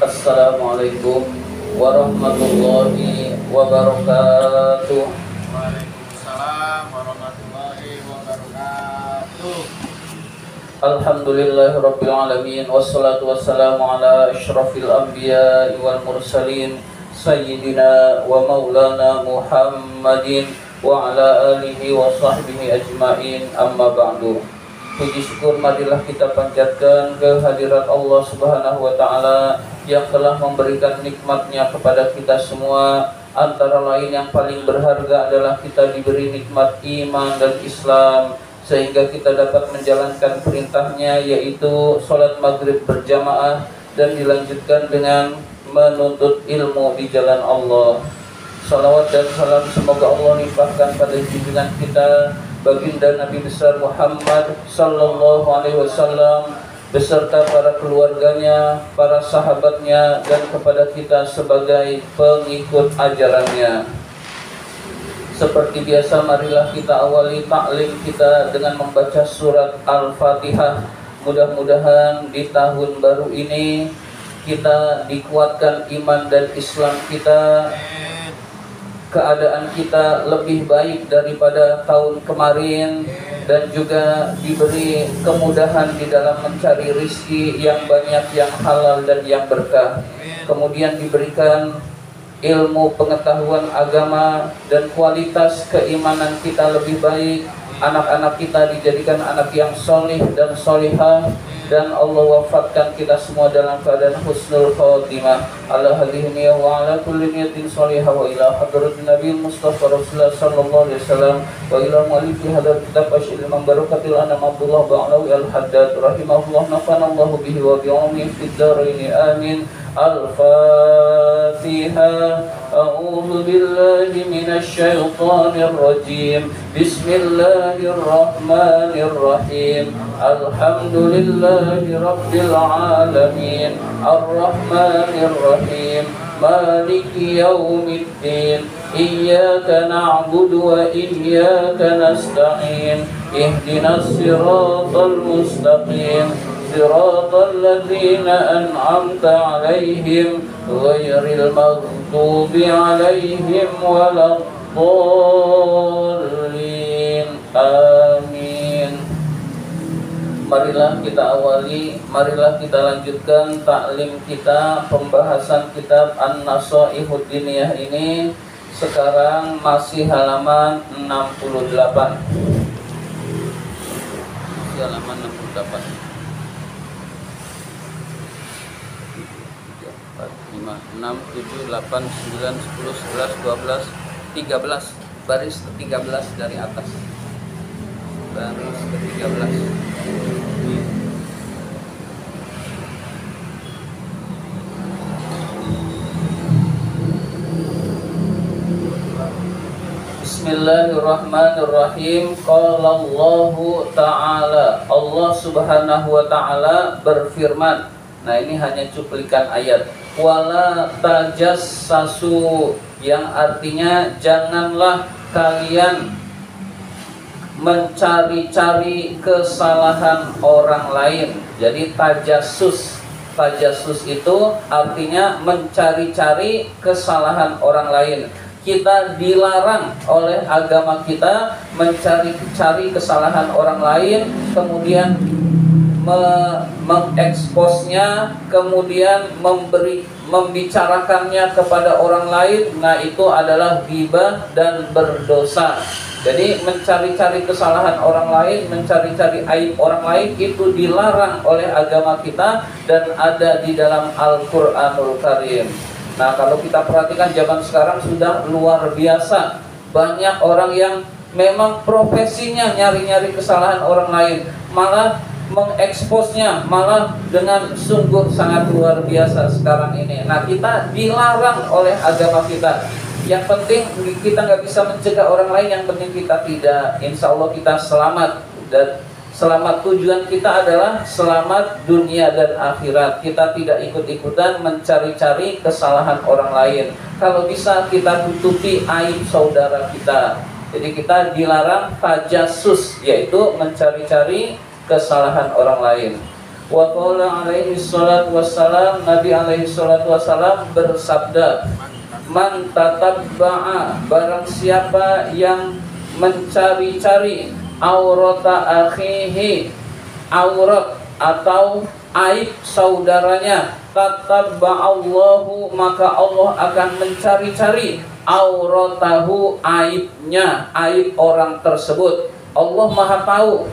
Assalamualaikum warahmatullahi wabarakatuh. Waalaikumsalam warahmatullahi wabarakatuh. Alhamdulillahirabbil alamin wassalatu wassalamu ala asyrafil anbiya'i wal mursalin sayyidina wa maulana Muhammadin wa ala alihi wa sahbihi ajmain, amma ba'du. Puji syukur marilah kita panjatkan kehadirat Allah Subhanahu wa taala yang telah memberikan nikmatnya kepada kita semua. Antara lain yang paling berharga adalah kita diberi nikmat iman dan Islam, sehingga kita dapat menjalankan perintahnya, yaitu sholat maghrib berjamaah dan dilanjutkan dengan menuntut ilmu di jalan Allah. Salawat dan salam semoga Allah limpahkan pada junjungan kita baginda Nabi besar Muhammad sallallahu alaihi wasallam beserta para keluarganya, para sahabatnya, dan kepada kita sebagai pengikut ajarannya. Seperti biasa, marilah kita awali taklim kita dengan membaca surat Al-Fatihah. Mudah-mudahan di tahun baru ini kita dikuatkan iman dan Islam kita, keadaan kita lebih baik daripada tahun kemarin, dan juga diberi kemudahan di dalam mencari rizki yang banyak, yang halal dan yang berkah. Kemudian diberikan ilmu pengetahuan agama dan kualitas keimanan kita lebih baik. Anak-anak kita dijadikan anak yang solih dan solihah, dan Allah wafatkan kita semua dalam keadaan husnul khotimah. Ala hadhihi wa ala kulli niyatin salihah wa ila hadratin Nabi Mustafa Rasulullah sallallahu alaihi wasallam wa ila muallifi hadzal kitab asyil man barakatil anam Abdullah ba'alawi al-Haddad rahimahullah nafana Allah bihi wa bi'umi fid dharain amin. Al-Fatihah. A'udzu billahi minasy syaithanir rajim. Bismillahirrahmanirrahim. Alhamdulillahi rabbil alamin. Ar-Rahmanir Rahim. Maliki yaumiddin. Iyyaka na'budu wa iyyaka nasta'in. Ihdinas siratal mustaqim. Siratal ladzina an'amta 'alaihim ghairil maghdubi 'alaihim waladdallin. Amin. Marilah kita awali, marilah kita lanjutkan taklim kita, pembahasan kitab An-Nasaihud Diniyah ini. Sekarang masih halaman 68. Halaman 68. 5, 6, 7, 8, 9, 10, 11, 12, 13. Baris ke-13 dari atas. Baris ke-13. Bismillahirrahmanirrahim. Qala Allahu ta'ala, Allah Subhanahu wa ta'ala berfirman. Nah, ini hanya cuplikan ayat. Wala tajassasu, yang artinya janganlah kalian mencari-cari kesalahan orang lain. Jadi tajassus itu artinya mencari-cari kesalahan orang lain. Kita dilarang oleh agama kita mencari-cari kesalahan orang lain, kemudian mengeksposnya, kemudian membicarakannya kepada orang lain. Nah, itu adalah ghibah dan berdosa. Jadi mencari-cari kesalahan orang lain, mencari-cari aib orang lain, itu dilarang oleh agama kita dan ada di dalam Al-Qur'anul Karim. Nah, kalau kita perhatikan zaman sekarang sudah luar biasa. Banyak orang yang memang profesinya nyari-nyari kesalahan orang lain, malah mengeksposnya malah dengan sungguh sangat luar biasa sekarang ini. Nah, kita dilarang oleh agama kita. Yang penting kita nggak bisa mencegah orang lain, yang penting kita tidak. Insya Allah kita selamat, dan selamat tujuan kita adalah selamat dunia dan akhirat. Kita tidak ikut-ikutan mencari-cari kesalahan orang lain. Kalau bisa kita tutupi aib saudara kita. Jadi kita dilarang tajassus, yaitu mencari-cari kesalahan orang lain. Wa qala alaihi salatu wassalam, Nabi alaihi salatu wassalam bersabda, man tatabba'a, barang siapa yang mencari-cari aurata akhihi, aurat atau aib saudaranya, tatabba'allahu, maka Allah akan mencari-cari auratahu, aibnya, aib orang tersebut. Allah Maha tahu.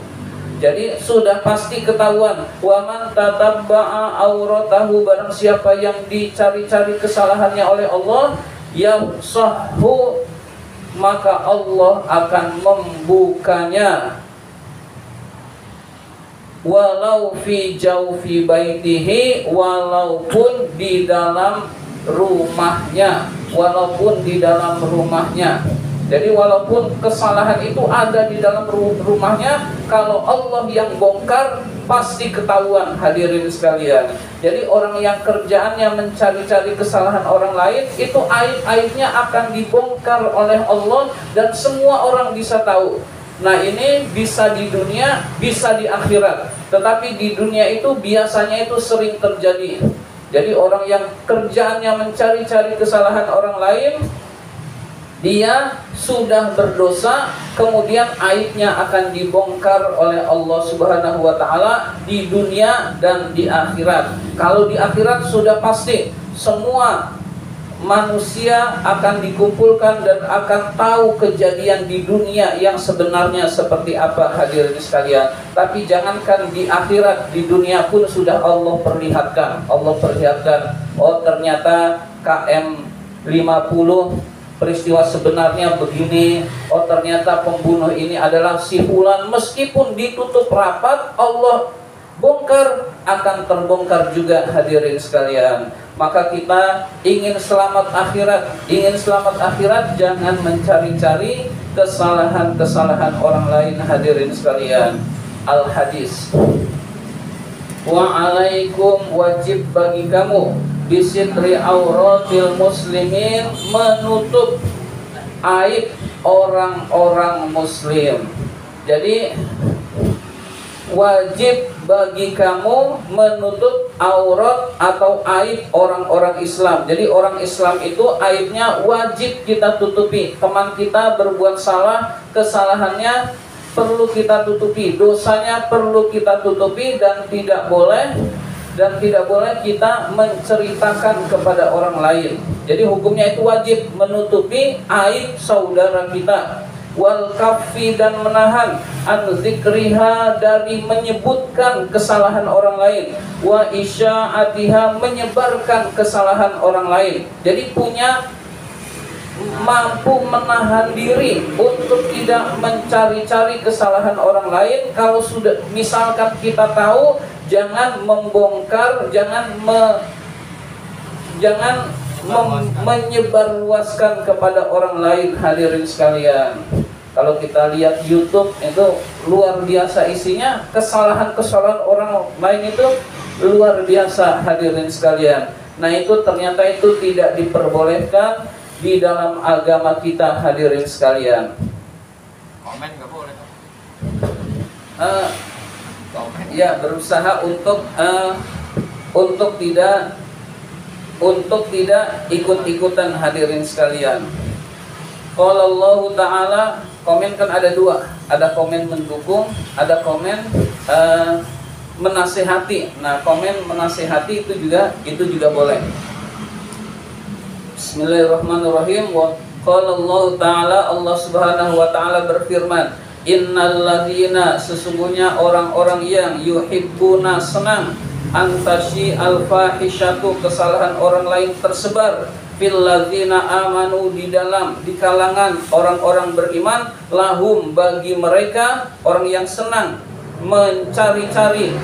Jadi sudah pasti ketahuan. Wa man tatabba'a auratahu, barang siapa yang dicari-cari kesalahannya oleh Allah, yafsahu, maka Allah akan membukanya. Walau fi jaufi baitihi, walaupun di dalam rumahnya, walaupun di dalam rumahnya. Jadi walaupun kesalahan itu ada di dalam rumahnya, kalau Allah yang bongkar pasti ketahuan, hadirin sekalian. Jadi orang yang kerjaannya mencari-cari kesalahan orang lain, itu aib-aibnya akan dibongkar oleh Allah dan semua orang bisa tahu. Nah ini bisa di dunia, bisa di akhirat. Tetapi di dunia itu biasanya itu sering terjadi. Jadi orang yang kerjaannya mencari-cari kesalahan orang lain, dia sudah berdosa, kemudian aibnya akan dibongkar oleh Allah Subhanahu wa taala di dunia dan di akhirat. Kalau di akhirat sudah pasti semua manusia akan dikumpulkan dan akan tahu kejadian di dunia yang sebenarnya seperti apa, hadirin sekalian. Tapi jangankan di akhirat, di dunia pun sudah Allah perlihatkan. Allah perlihatkan, oh ternyata KM 50 peristiwa sebenarnya begini. Oh ternyata pembunuh ini adalah si fulan. Meskipun ditutup rapat, Allah bongkar, akan terbongkar juga, hadirin sekalian. Maka kita ingin selamat akhirat, jangan mencari-cari kesalahan-kesalahan orang lain, hadirin sekalian. Al-hadis. Wa alaikum, wajib bagi kamu, bisitri auratil muslimin, menutup aib orang-orang muslim. Jadi wajib bagi kamu menutup aurat atau aib orang-orang Islam. Jadi orang Islam itu aibnya wajib kita tutupi. Teman kita berbuat salah, kesalahannya perlu kita tutupi, dosanya perlu kita tutupi, dan tidak boleh kita menceritakan kepada orang lain. Jadi hukumnya itu wajib menutupi aib saudara kita. Wal kafi, dan menahan an zikriha, dari menyebutkan kesalahan orang lain. Wa isya'atiha, menyebarkan kesalahan orang lain. Jadi mampu menahan diri untuk tidak mencari-cari kesalahan orang lain. Kalau sudah misalkan kita tahu, jangan membongkar, jangan menyebarluaskan kepada orang lain, hadirin sekalian. Kalau kita lihat YouTube itu luar biasa isinya, kesalahan-kesalahan orang lain itu luar biasa, hadirin sekalian. Nah itu ternyata itu tidak diperbolehkan di dalam agama kita, hadirin sekalian. Komen nggak boleh. Ya, berusaha untuk tidak ikut-ikutan, hadirin sekalian. Qala Allah Ta'ala, komen kan ada dua, ada komen mendukung, ada komen menasihati. Nah komen menasihati itu juga boleh. Bismillahirrahmanirrahim. Wa qala Allah Ta'ala, Allah Subhanahu wa taala berfirman, innalladzina, sesungguhnya orang-orang yang yuhibbuna, senang, antashi al-fahishatu, kesalahan orang lain tersebar, fil ladzina amanu, di kalangan orang-orang beriman, lahum, bagi mereka orang yang senang mencari-cari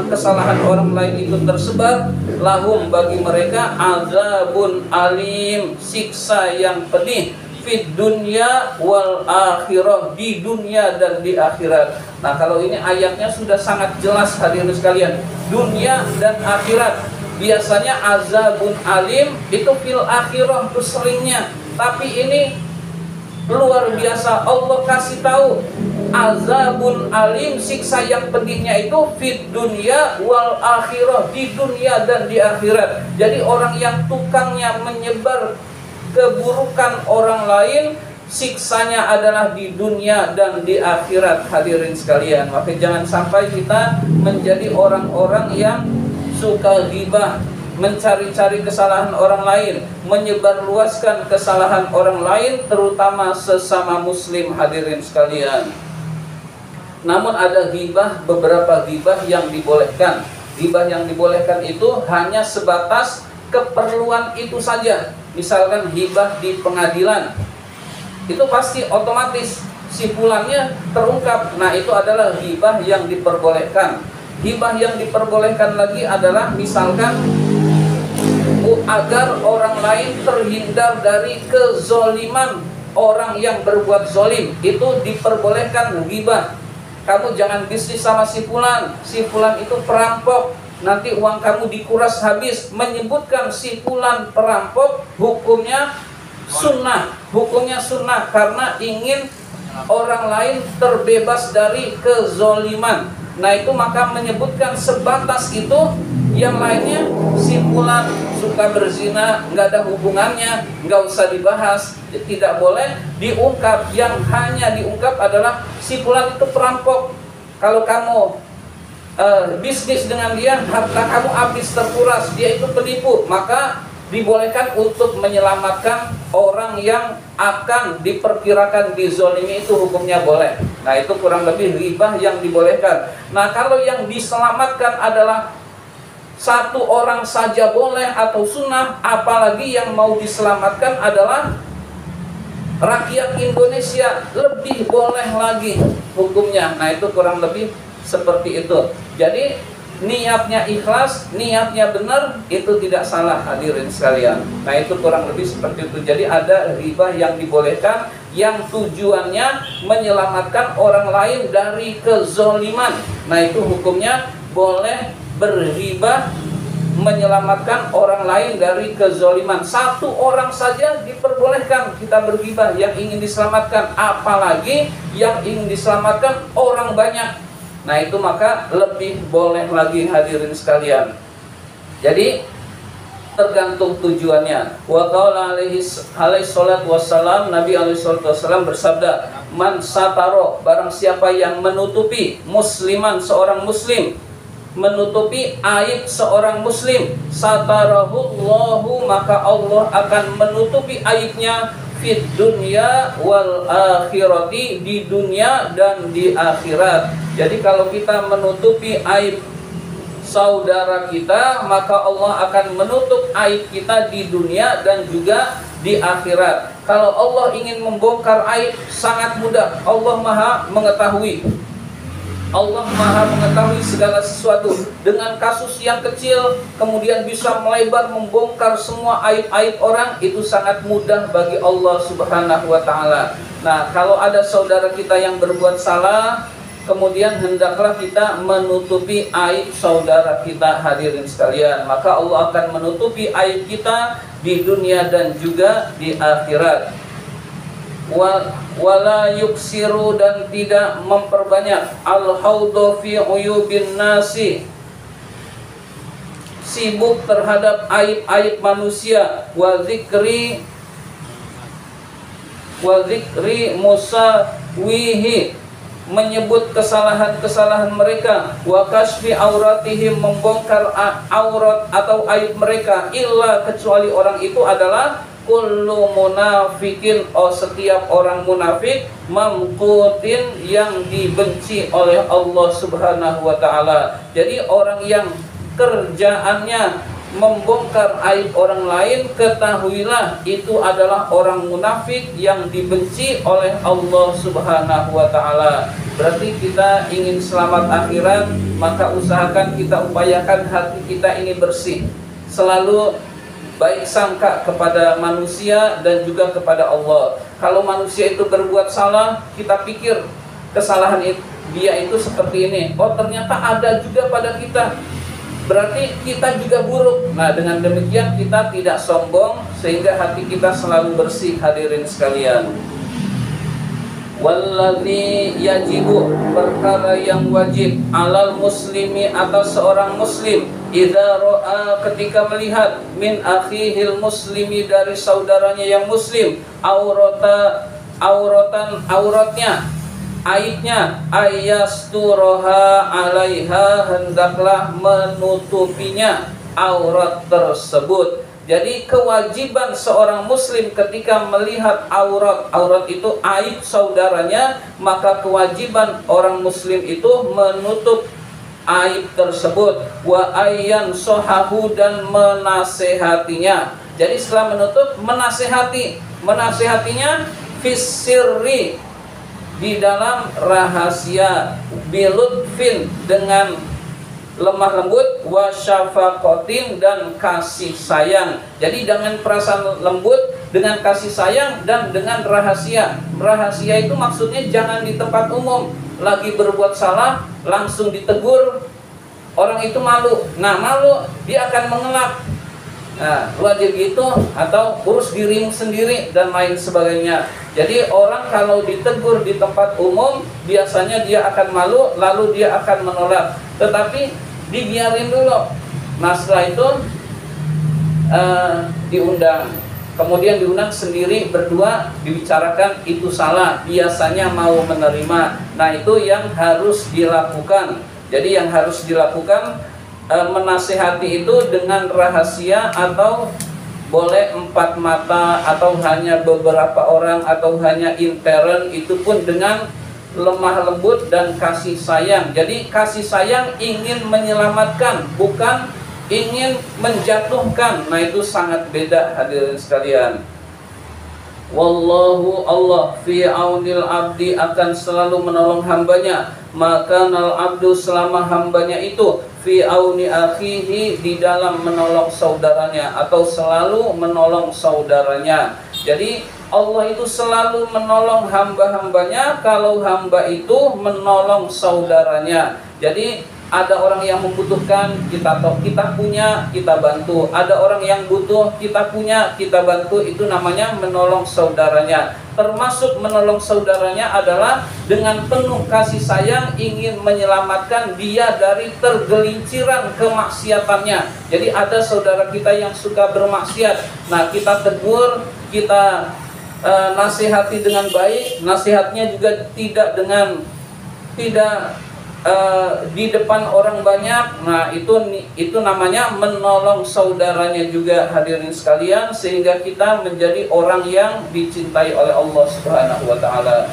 kesalahan orang lain itu tersebar, lahum, bagi mereka azabun alim, siksa yang pedih, fid dunya wal akhirah, di dunia dan di akhirat. Nah kalau ini ayatnya sudah sangat jelas, hadirin sekalian, dunia dan akhirat. Biasanya azabun alim itu fil akhirah itu seringnya, tapi ini luar biasa, Allah kasih tahu azabun alim, siksa yang pedihnya itu fid dunya wal akhirah, di dunia dan di akhirat. Jadi orang yang tukangnya menyebar keburukan orang lain, siksanya adalah di dunia dan di akhirat, hadirin sekalian. Maka jangan sampai kita menjadi orang-orang yang suka ghibah, mencari-cari kesalahan orang lain, menyebarluaskan kesalahan orang lain, terutama sesama muslim, hadirin sekalian. Namun ada ghibah, beberapa ghibah yang dibolehkan. Ghibah yang dibolehkan itu hanya sebatas keperluan itu saja. Misalkan ghibah di pengadilan, itu pasti otomatis simpulannya terungkap. Nah, itu adalah ghibah yang diperbolehkan. Ghibah yang diperbolehkan lagi adalah misalkan agar orang lain terhindar dari kezoliman orang yang berbuat zolim, itu diperbolehkan ghibah. Kamu jangan bisnis sama si fulan itu perampok, nanti uang kamu dikuras habis. Menyebutkan si fulan perampok, hukumnya sunnah karena ingin orang lain terbebas dari kezoliman. Nah, itu maka menyebutkan sebatas itu. Yang lainnya, si fulan suka berzina, nggak ada hubungannya, nggak usah dibahas, tidak boleh diungkap. Yang hanya diungkap adalah si fulan itu perampok. Kalau kamu bisnis dengan dia, harta kamu habis terkuras, dia itu penipu, maka dibolehkan untuk menyelamatkan orang yang akan diperkirakan dizolimi, itu hukumnya boleh. Nah, itu kurang lebih ghibah yang dibolehkan. Nah, kalau yang diselamatkan adalah satu orang saja boleh atau sunnah, apalagi yang mau diselamatkan adalah rakyat Indonesia, lebih boleh lagi hukumnya. Nah, itu kurang lebih seperti itu. Jadi niatnya ikhlas, niatnya benar, itu tidak salah, hadirin sekalian. Nah, itu kurang lebih seperti itu. Jadi ada ghibah yang dibolehkan, yang tujuannya menyelamatkan orang lain dari kezoliman. Nah, itu hukumnya boleh berghibah, menyelamatkan orang lain dari kezoliman. Satu orang saja diperbolehkan kita berghibah yang ingin diselamatkan, apalagi yang ingin diselamatkan orang banyak. Nah, itu maka lebih boleh lagi, hadirin sekalian. Jadi tergantung tujuannya. Wa qala alaihi salatu wassalam, Nabi alaihi salatu wassalam bersabda, man sataro, barang siapa yang menutupi musliman, seorang muslim, menutupi aib seorang muslim, satarahullahu, maka Allah akan menutupi aibnya fid dunya wal akhirati, di dunia dan di akhirat. Jadi kalau kita menutupi aib saudara kita, maka Allah akan menutup aib kita di dunia dan juga di akhirat. Kalau Allah ingin membongkar aib, sangat mudah. Allah Maha mengetahui. Allah Maha mengetahui segala sesuatu. Dengan kasus yang kecil kemudian bisa melebar, membongkar semua aib-aib orang, itu sangat mudah bagi Allah Subhanahu wa ta'ala. Nah, kalau ada saudara kita yang berbuat salah, kemudian hendaklah kita menutupi aib saudara kita, hadirin sekalian. Maka Allah akan menutupi aib kita di dunia dan juga di akhirat. Wala yuksiru, dan tidak memperbanyak al-haudhu fi uyubin nasi, sibuk terhadap aib-aib manusia, wa zikri musawihi, menyebut kesalahan-kesalahan mereka, wa kasfi auratihim, membongkar aurat atau aib mereka, illa, kecuali orang itu adalah kullu munafikin, setiap orang munafik, mamqutin, yang dibenci oleh Allah Subhanahu wa ta'ala. Jadi orang yang kerjaannya membongkar aib orang lain, ketahuilah itu adalah orang munafik yang dibenci oleh Allah Subhanahu wa ta'ala. Berarti kita ingin selamat akhirat, maka usahakan kita upayakan hati kita ini bersih, selalu baik sangka kepada manusia dan juga kepada Allah. Kalau manusia itu berbuat salah, kita pikir kesalahan dia itu seperti ini, ternyata ada juga pada kita, berarti kita juga buruk. Nah, dengan demikian kita tidak sombong, sehingga hati kita selalu bersih, hadirin sekalian. Wallazi yajibu, perkara yang wajib, alal muslimi, atas seorang muslim, idza ra'a, ketika melihat, min akhihil muslimi, dari saudaranya yang muslim, auratnya, aibnya, ayasturoha alaiha, hendaklah menutupinya aurat tersebut. Jadi kewajiban seorang muslim ketika melihat aurat itu aib saudaranya, maka kewajiban orang muslim itu menutup aib tersebut. Wa ayyan sohahu, dan menasehatinya. Jadi setelah menutup, menasehatinya fisirri, di dalam rahasia, bilutfin, dengan lemah lembut, wa syafaqatin, dan kasih sayang. Jadi dengan perasaan lembut, dengan kasih sayang, dan dengan rahasia. Rahasia itu maksudnya jangan di tempat umum, lagi berbuat salah langsung ditegur, orang itu malu. Nah, malu dia akan mengelak. Nah, wajib gitu, atau urus dirimu sendiri dan lain sebagainya. Jadi orang kalau ditegur di tempat umum, biasanya dia akan malu, lalu dia akan menolak. Tetapi dibiarin dulu. Nah, setelah itu diundang, kemudian diundang sendiri berdua, dibicarakan itu salah, biasanya mau menerima. Nah, itu yang harus dilakukan. Jadi yang harus dilakukan, menasehati itu dengan rahasia, atau boleh 4 mata, atau hanya beberapa orang, atau hanya intern, itu pun dengan lemah lembut dan kasih sayang. Jadi kasih sayang ingin menyelamatkan, bukan ingin menjatuhkan. Nah, itu sangat beda, hadirin sekalian. Wallahu, Allah, fi aunil abdi, akan selalu menolong hambanya. Maka nal abdu, selama hambanya itu, fi auni akhihi, di dalam menolong saudaranya, atau selalu menolong saudaranya. Jadi Allah itu selalu menolong hamba-hambanya kalau hamba itu menolong saudaranya. Jadi ada orang yang membutuhkan, kita punya, kita bantu. Ada orang yang butuh, kita punya, kita bantu. Itu namanya menolong saudaranya. Termasuk menolong saudaranya adalah dengan penuh kasih sayang, ingin menyelamatkan dia dari tergelinciran kemaksiatannya. Jadi ada saudara kita yang suka bermaksiat. Nah, kita tegur, kita nasihati dengan baik. Nasihatnya juga tidak di depan orang banyak. Nah, itu namanya menolong saudaranya juga, hadirin sekalian, sehingga kita menjadi orang yang dicintai oleh Allah Subhanahu wa taala.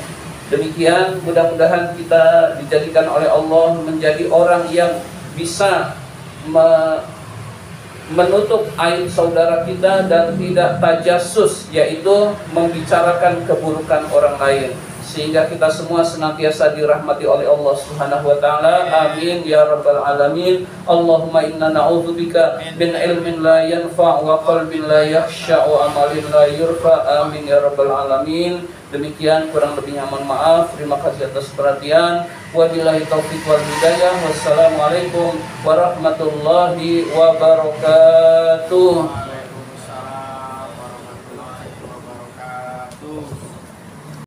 Demikian, mudah-mudahan kita dijadikan oleh Allah menjadi orang yang bisa menutup aib saudara kita dan tidak tajassus, yaitu membicarakan keburukan orang lain, sehingga kita semua senantiasa dirahmati oleh Allah Subhanahu wa taala. Amin ya rabbal alamin. Allahumma inna na'udzubika min ilmin la yanfa' wa qalbin la yakhsha' wa amalin la yurfa. Amin ya rabbal alamin. Demikian, kurang lebihnya mohon maaf. Terima kasih atas perhatian. Wabillahi taufiq wal hidayah. Wassalamualaikum warahmatullahi wabarakatuh.